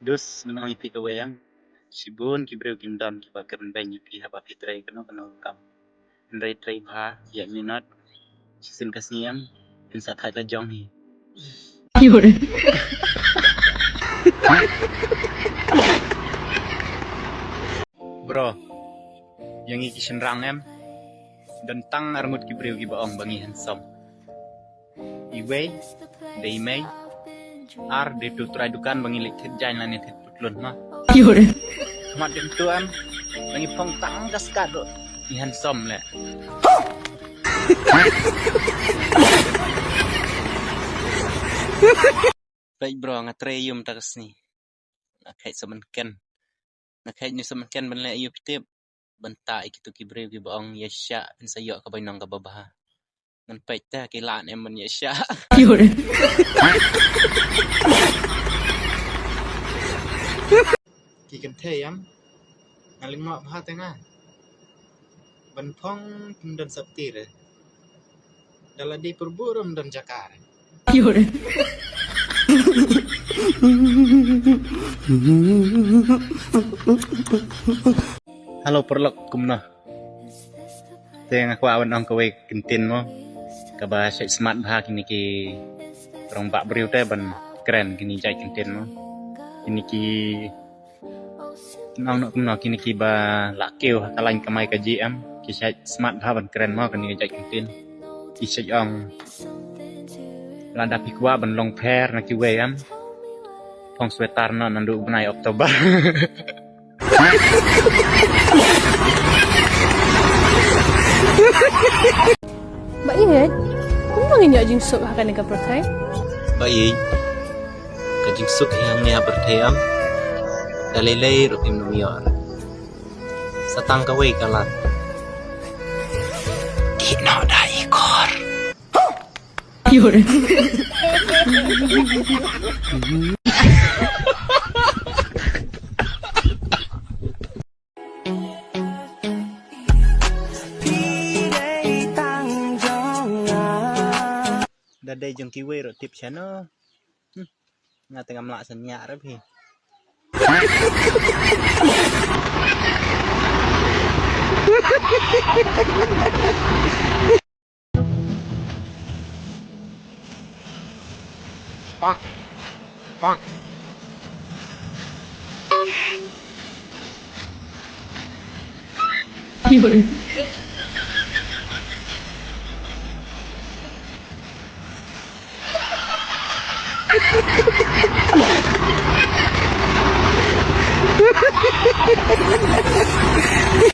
Dus memang itu kewayang. Sibun kibreu kimdan kibakan banyak pihak apitrai kena kam. Trai pha ya minat. Sin kasiam insa thai la jong hi. Bro. Yang iki senrang em. Dentang armut kibreu kibaong bangi hansom. Iwei, deimei, ar de tutrai dukan bangi lekhet jain lan net putlun ma. Mat dem tuan bangi phong tang gas kado ni hansom le. Baik bro ngatreyum takas ni. Nakai semenken. Nakai ni semenken ban le ayu pitip. Benta ikitu kibreu kibaong yasya pen sayo ka bainong ka babah. Ngan pait ta kilaan em man yasya. Ki kan theyam ngaling ma bha tengah. Ban phong dan saptir. Daladi perburum dan jakar. Halo perlok kumna. Teng aku awan ong kowe kentin mo. Kaba sek smart bha kini ki rong bak briu te ban keren kini jai kentin mo. Kini ki nong nok kumna kini ki ba lakeu kalain kamai ka GM ki sek smart bha ban keren mo kini jai kentin. Ki sek ong landa pikwa ban long pair na ki weyam. Phong sweater no nandu benai Oktober. Mbak Ingat, kung nangin niya jing suk akan nega pertai? Mbak Yi, kajing suk yang niya pertai am, dalilay rukim numiyor. Satang kaway kalat. Kino da ikor. Yun. Dadai jong kiwe ro tip channel. Nga tengah melak senyak ra phi. Pak. Pak. Yun.